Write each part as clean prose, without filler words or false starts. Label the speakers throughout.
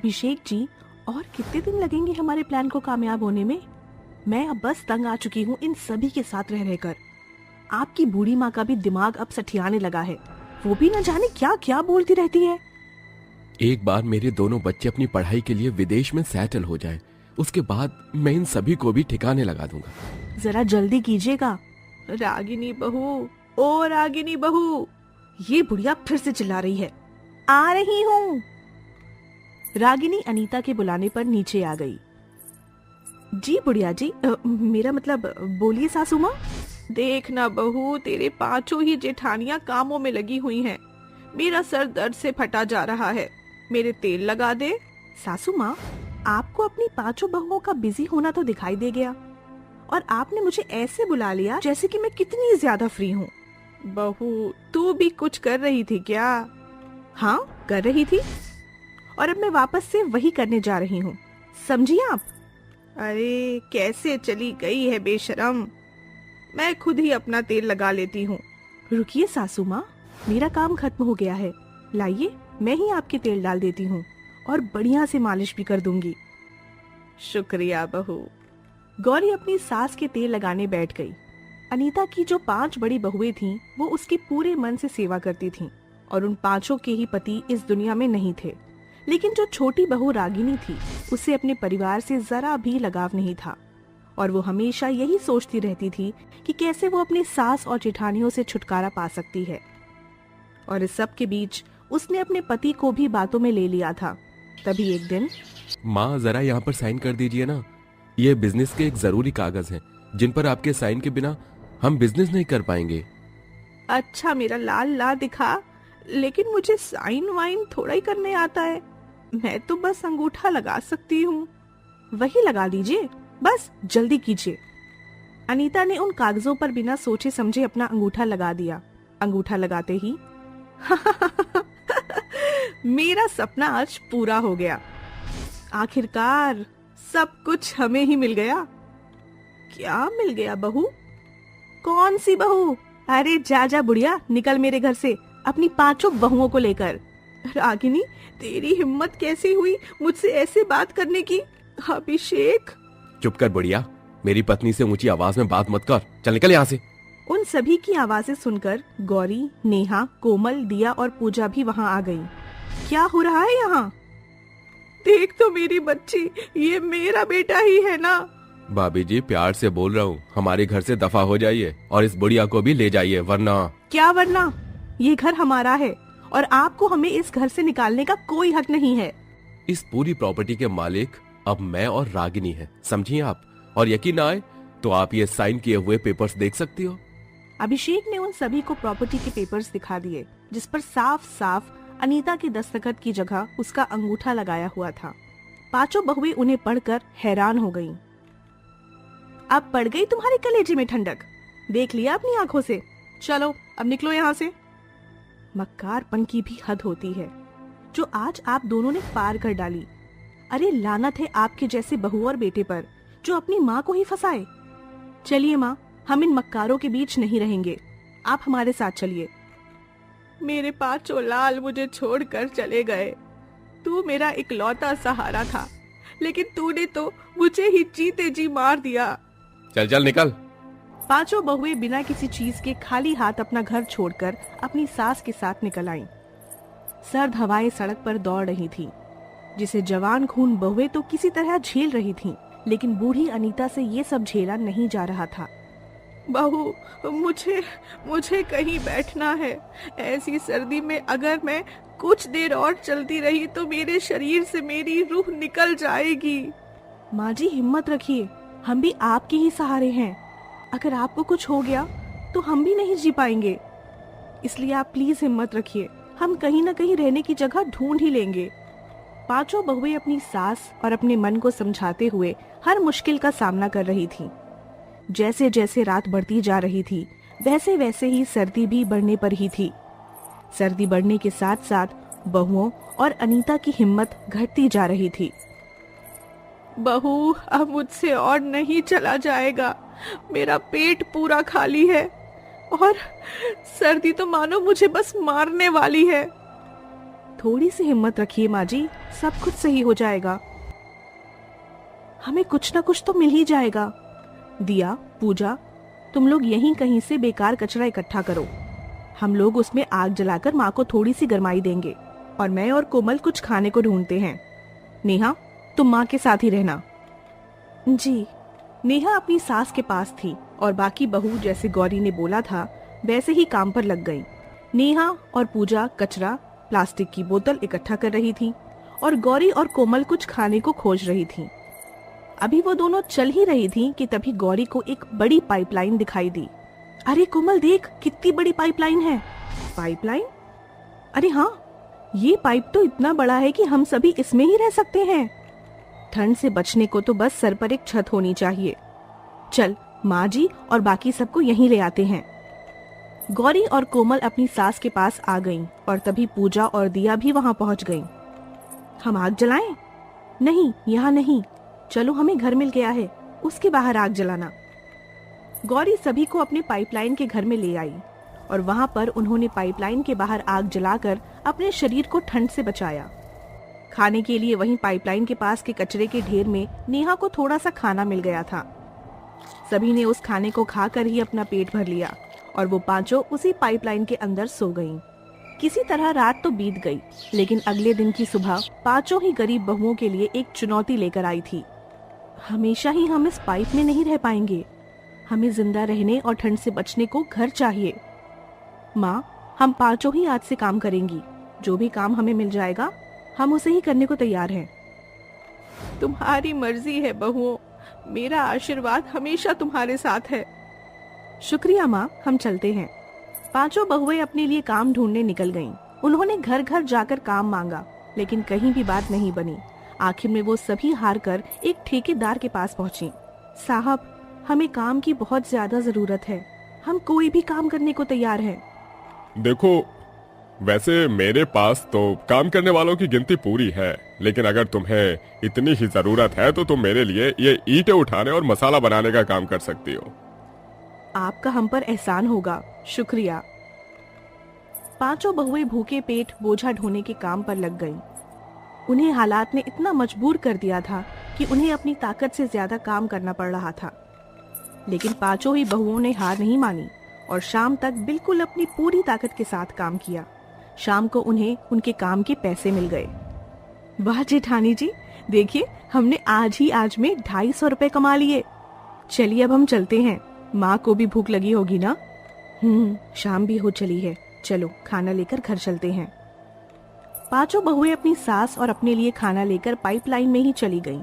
Speaker 1: अभिषेक जी, और कितने दिन लगेंगे हमारे प्लान को कामयाब होने में? मैं अब बस तंग आ चुकी हूँ इन सभी के साथ रह रहकर। आपकी बूढ़ी माँ का भी दिमाग अब सठियाने लगा है, वो भी न जाने क्या क्या बोलती रहती है।
Speaker 2: एक बार मेरे दोनों बच्चे अपनी पढ़ाई के लिए विदेश में सेटल हो जाए, उसके बाद मैं इन सभी को भी ठिकाने लगा दूंगा।
Speaker 1: जरा जल्दी कीजिएगा। रागिनी बहू, ओ रागिनी बहू, ये बुढ़िया फिर से चिल्ला रही है। आ रही हूँ। रागिनी अनीता के बुलाने पर नीचे आ गई। जी बुढ़िया जी, मेरा मतलब, बोलिए सासू माँ। देखना बहू, तेरे पांचों ही जेठानियां कामों में लगी हुई हैं। मेरा सर दर्द से फटा जा रहा है, मेरे तेल लगा दे। सासू माँ, आपको अपनी पांचों बहुओं का बिजी होना तो दिखाई दे गया, और आपने मुझे ऐसे बुला लिया जैसे कि मैं कितनी ज्यादा फ्री हूँ। बहू, तू भी कुछ कर रही थी क्या? हाँ, कर रही थी, और अब मैं वापस से वही करने जा रही हूँ, समझिए आप। अरे कैसे चली गई है बेशरम, मैं खुद ही अपना तेल लगा लेती हूँ। रुकिए सासू माँ, मेरा काम खत्म हो गया है, लाइए मैं ही आपके तेल डाल देती हूँ और बढ़िया से मालिश भी कर दूंगी। शुक्रिया बहू। गौरी अपनी सास के तेल लगाने बैठ गई। अनीता की जो 5 बड़ी बहुएं थीं, वो उसकी पूरे मन से सेवा करती थीं, और उन 5 के ही पति इस दुनिया में नहीं थे। लेकिन जो छोटी बहू रागिनी थी, उसे अपने परिवार से जरा भी लगाव नहीं था, और वो हमेशा यही सोचती रहती थी कि कैसे वो अपनी सास और जेठानियों से छुटकारा पा सकती है। और इस सब के बीच उसने अपने पति को भी बातों में ले लिया था। तभी एक दिन,
Speaker 2: माँ जरा यहाँ पर साइन कर दीजिए ना, ये बिजनेस के एक जरूरी कागज हैं, जिन पर आपके साइन के बिना हम बिजनेस नहीं कर पाएंगे।
Speaker 1: अच्छा मेरा लाल ला दिखा, लेकिन मुझे साइन वाइन थोड़ा ही करने आता है, मैं तो बस अंगूठा लगा सकती हूँ। वही लगा दीजिए, बस जल्दी कीजिए। अनीता ने उन कागजों पर बिना सोचे समझे अपना अंगूठा लगा दिया। अंगूठा लगाते ही मेरा सपना आज पूरा हो गया, आखिरकार सब कुछ हमें ही मिल गया। क्या मिल गया बहू? कौन सी बहू? अरे जा जा बुढ़िया, निकल मेरे घर से अपनी 5 बहुओं को लेकर। रागिनी, तेरी हिम्मत कैसी हुई मुझसे ऐसे बात करने की? अभिषेक,
Speaker 2: चुप कर बुढ़िया, मेरी पत्नी से ऊंची आवाज में बात मत कर, चल निकल यहाँ से।
Speaker 1: उन सभी की आवाजें सुनकर गौरी, नेहा, कोमल, दिया और पूजा भी वहाँ आ गई। क्या हो रहा है यहाँ? देख तो मेरी बच्ची, ये मेरा बेटा ही है ना?
Speaker 2: भाभी जी प्यार से बोल रहा हूँ, हमारे घर से दफा हो जाइए और इस बुढ़िया को भी ले जाइए, वरना। क्या
Speaker 1: वरना? ये घर हमारा है और आपको हमें इस घर से निकालने का कोई हक नहीं है।
Speaker 2: इस पूरी प्रॉपर्टी के मालिक अब मैं और रागिनी है, समझिए आप। और यकीन ना आए तो आप ये साइन किए हुए पेपर्स देख सकती हो।
Speaker 1: अभिषेक ने उन सभी को प्रॉपर्टी के पेपर्स दिखा दिए, जिस पर साफ साफ अनीता के दस्तखत की जगह उसका अंगूठा लगाया हुआ था। 5 बहुएं उन्हें पढ़कर हैरान हो गईं। अब पड़ गई तुम्हारे कलेजे में ठंडक, देख लिया अपनी आंखों से। चलो अब निकलो यहाँ से। मक्कारपन की भी हद होती है, जो आज आप दोनों ने पार कर डाली। अरे लानत है आपके जैसे बहू और बेटे पर, जो अपनी माँ को ही फंसाए। चलिए माँ, हम इन मक्कारों के बीच नहीं रहेंगे, आप हमारे साथ चलिए। मेरे 5 लाल मुझे छोड़कर चले गए। तू मेरा इकलौता सहारा था, लेकिन तूने तो मुझे ही जीते जी मार दिया।
Speaker 2: चल चल निकल।
Speaker 1: 5 बहुएं बिना किसी चीज के खाली हाथ अपना घर छोड़कर अपनी सास के साथ निकल आईं। सर्द हवाएं सड़क पर दौड़ रही थीं, जिसे जवान खून बहुएं तो किसी तरह झेल रही थीं, लेकिन बूढ़ी अनीता से ये सब झेला नहीं जा रहा था। बहू, मुझे कहीं बैठना है। ऐसी सर्दी में अगर मैं कुछ देर और चलती रही तो मेरे शरीर से मेरी रूह निकल जाएगी। माँ जी हिम्मत रखिए, हम भी आपके ही सहारे हैं। अगर आपको कुछ हो गया तो हम भी नहीं जी पाएंगे, इसलिए आप प्लीज हिम्मत रखिए, हम कहीं न कहीं रहने की जगह ढूंढ ही लेंगे। 5 बहुएं अपनी सास और अपने मन को समझाते हुए हर मुश्किल का सामना कर रही थीं। जैसे जैसे रात बढ़ती जा रही थी, वैसे वैसे ही सर्दी भी बढ़ने पर ही थी। सर्दी बढ़ने के साथ साथ बहुओं और अनीता की हिम्मत घटती जा रही थी। बहू, अब मुझसे और नहीं चला जाएगा, मेरा पेट पूरा खाली है और सर्दी तो मानो मुझे बस मारने वाली है। थोड़ी सी हिम्मत रखिए माँ जी, सब कुछ सही हो जाएगा। हमें कुछ ना कुछ तो मिल ही जाएगा। दिया, पूजा, तुम लोग यहीं कहीं से बेकार कचरा इकट्ठा करो। हम लोग उसमें आग जलाकर माँ को थोड़ी सी गरमाई देंगे और मैं और कोमल कुछ खाने को ढूंढते हैं। नेहा, तुम माँ के साथ ही रहना। जी। नेहा अपनी सास के पास थी और बाकी बहू जैसे गौरी ने बोला था वैसे ही काम पर लग गई। नेहा और पूजा कचरा, प्लास्टिक की बोतल इकट्ठा कर रही थी और गौरी और कोमल कुछ खाने को खोज रही थी। अभी वो दोनों चल ही रही थी कि तभी गौरी को एक बड़ी पाइपलाइन दिखाई दी। अरे कोमल देख, कितनी बड़ी पाइपलाइन है। पाइपलाइन? अरे हाँ, ये पाइप तो इतना बड़ा है कि हम सभी इसमें ही रह सकते हैं। ठंड से बचने को तो बस सर पर एक छत होनी चाहिए। चल, माँ जी और बाकी सबको यहीं ले आते हैं। गौरी और कोमल अपनी सास के पास आ गईं और तभी पूजा और दिया भी वहां पहुंच गईं। हम आग जलाएं? नहीं, यहाँ नहीं। चलो, हमें घर मिल गया है, उसके बाहर आग जलाना। गौरी सभी को अपने पाइपलाइन के घर में ले आई और वहां पर उन्होंने पाइपलाइन के बाहर आग जलाकर अपने शरीर को ठंड से बचाया। खाने के लिए वहीं पाइपलाइन के पास के कचरे के ढेर में नेहा को थोड़ा सा खाना मिल गया था। सभी ने उस खाने को खाकर ही अपना पेट भर लिया और वो पांचों उसी पाइपलाइन के अंदर सो गईं। किसी तरह रात तो बीत गई, लेकिन अगले दिन की सुबह पांचों ही गरीब बहुओं के लिए एक चुनौती लेकर आई थी। हमेशा ही हम इस पाइप में नहीं रह पाएंगे। हमें जिंदा रहने और ठंड से बचने को घर चाहिए। माँ, हम पांचों ही आज से काम करेंगी। जो भी काम हमें मिल जाएगा हम उसे ही करने को तैयार हैं। तुम्हारी मर्जी है बहुओं, मेरा आशीर्वाद हमेशा तुम्हारे साथ है। शुक्रिया माँ, हम चलते हैं। पांचों बहुएं अपने लिए काम ढूंढने निकल गईं। उन्होंने घर घर जाकर काम मांगा, लेकिन कहीं भी बात नहीं बनी। आखिर में वो सभी हार कर एक ठेकेदार के पास पहुंची। साहब, हमें काम की बहुत ज्यादा जरूरत है। हम कोई भी काम करने को तैयार हैं।
Speaker 3: देखो, वैसे मेरे पास तो काम करने वालों की गिनती पूरी है, लेकिन अगर तुम्हें इतनी ही जरूरत है तो तुम मेरे लिए ये ईंटें उठाने और मसाला बनाने का काम कर सकती हो।
Speaker 1: आपका हम पर एहसान होगा, शुक्रिया। पांचों बहुएं भूखे पेट बोझा ढोने के काम पर लग गईं। उन्हें हालात ने इतना मजबूर कर दिया था कि उन्हें अपनी ताकत से ज्यादा काम करना पड़ रहा था, लेकिन पांचों ही बहुओं ने हार नहीं मानी और शाम तक बिल्कुल अपनी पूरी ताकत के साथ काम किया। शाम को उन्हें उनके काम के पैसे मिल गए। वाह जेठानी जी, देखिए हमने आज में 250 रुपए कमा लिए। चलिए अब हम चलते हैं, माँ को भी भूख लगी होगी ना। शाम भी हो चली है, चलो खाना लेकर घर चलते हैं। पांचों बहुएं अपनी सास और अपने लिए खाना लेकर पाइपलाइन में ही चली गईं,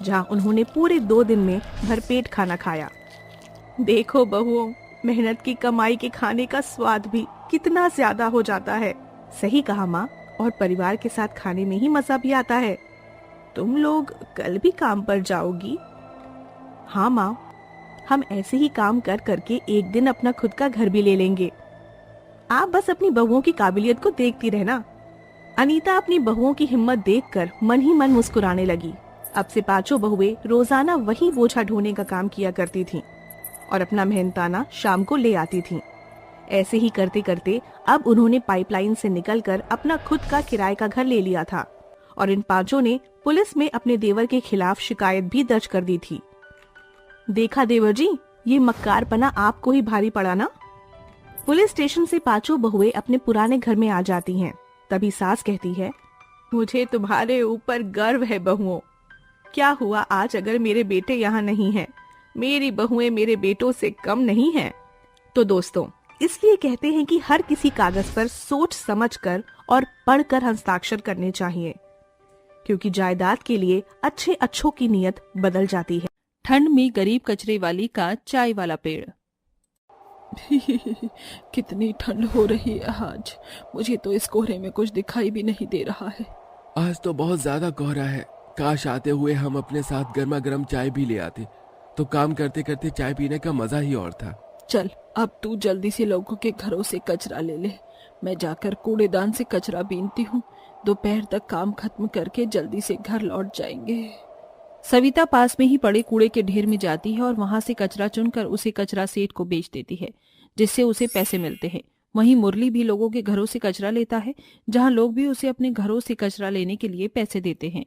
Speaker 1: जहां उन्होंने पूरे 2 दिन में भरपेट खाना खाया। देखो बहुओं, मेहनत की कमाई के खाने का स्वाद भी कितना ज्यादा हो जाता है। सही कहा माँ, और परिवार के साथ खाने में ही मजा भी आता है। तुम लोग कल भी काम पर जाओगी? हाँ माँ, हम ऐसे ही काम कर करके एक दिन अपना खुद का घर भी ले लेंगे। आप बस अपनी बहुओं की काबिलियत को देखती रहना। अनीता अपनी बहुओं की हिम्मत देखकर मन ही मन मुस्कुराने लगी। अब से पांचों बहुएं रोजाना वही बोझा ढोने का काम किया करती थीं और अपना मेहनताना शाम को ले आती थीं। ऐसे ही करते करते अब उन्होंने पाइपलाइन से निकलकर अपना खुद का किराए का घर ले लिया था और इन पांचों ने पुलिस में अपने देवर के खिलाफ शिकायत भी दर्ज कर दी थी। देखा देवर जी, ये मक्कारपना आपको ही भारी पड़ा ना। पुलिस स्टेशन से पांचों बहुएं अपने पुराने घर में आ जाती हैं। तभी सास कहती है, मुझे तुम्हारे ऊपर गर्व है बहुओं। क्या हुआ आज अगर मेरे बेटे यहाँ नहीं हैं? मेरी बहुएं मेरे बेटों से कम नहीं हैं। तो दोस्तों, इसलिए कहते हैं कि हर किसी कागज पर सोच समझकर और पढ़कर हस्ताक्षर करने चाहिए, क्योंकि जायदाद के लिए अच्छों की नीयत बदल जाती है।
Speaker 4: ठंड में गरीब कचरे वाली का चाय वाला पेड़।
Speaker 5: कितनी ठंड हो रही है आज। मुझे तो इस कोहरे में कुछ दिखाई भी नहीं दे रहा है।
Speaker 2: आज तो बहुत ज्यादा कोहरा है। काश आते हुए हम अपने साथ गर्मा गर्म चाय भी ले आते, तो काम करते करते चाय पीने का मजा ही और था।
Speaker 5: चल, अब तू जल्दी से लोगों के घरों से कचरा ले ले। मैं जाकर कूड़ेदान से कचरा बीनती हूँ। दोपहर तक काम खत्म करके जल्दी से घर लौट जाएंगे।
Speaker 4: सविता पास में ही पड़े कूड़े के ढेर में जाती है और वहां से कचरा चुनकर उसे कचरा सेठ को बेच देती है, जिससे उसे पैसे मिलते हैं। वहीं मुरली भी लोगों के घरों से कचरा लेता है, जहां लोग भी उसे अपने घरों से कचरा लेने के लिए पैसे देते हैं।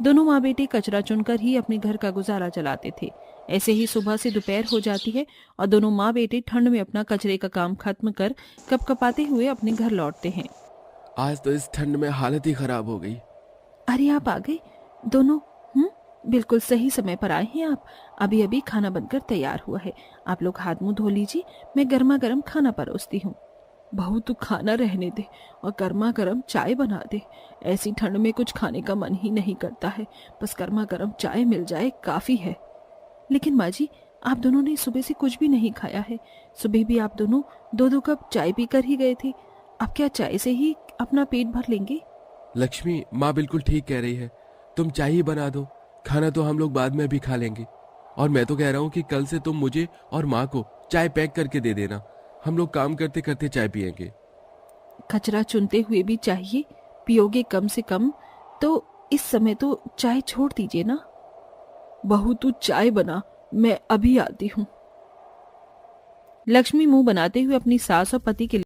Speaker 4: दोनों माँ बेटे कचरा चुनकर ही अपने घर का गुजारा चलाते थे। ऐसे ही सुबह से दोपहर हो जाती है और दोनों माँ बेटे ठंड में अपना कचरे का काम खत्म कर कपकपाते हुए अपने घर लौटते हैं।
Speaker 2: आज तो इस ठंड में हालत ही खराब हो गई।
Speaker 4: अरे आप आ गए दोनों। बिल्कुल सही समय पर आए हैं आप। अभी अभी खाना बनकर तैयार हुआ है, आप लोग हाथ मुंह धो लीजिए, मैं गर्मा गर्म खाना परोसती हूँ।
Speaker 5: बहू तू खाना रहने दे और गर्मा गर्म चाय बना दे। ऐसी ठंड में कुछ खाने का मन ही नहीं करता है, बस गर्मा गर्म चाय मिल जाए काफी है।
Speaker 4: लेकिन माँ जी, आप दोनों ने सुबह से कुछ भी नहीं खाया है। सुबह भी आप दोनों 2-2 कप चाय पीकर ही गए थे। अब क्या चाय से ही अपना पेट भर लेंगे?
Speaker 2: लक्ष्मी, माँ बिल्कुल ठीक कह रही है। तुम चाय ही बना दो, खाना तो हम लोग बाद में भी खा लेंगे। और मैं तो कह रहा हूँ कि कल से तुम मुझे और माँ को चाय पैक करके दे देना, हम लोग काम करते करते चाय पियेंगे।
Speaker 4: कचरा चुनते हुए भी चाहिए पियोगे कम से कम, तो इस समय तो चाय छोड़ दीजिए ना।
Speaker 5: बहू तू चाय बना, मैं अभी आती हूँ।
Speaker 4: लक्ष्मी मुंह बनाते हुए अपनी सास और पति के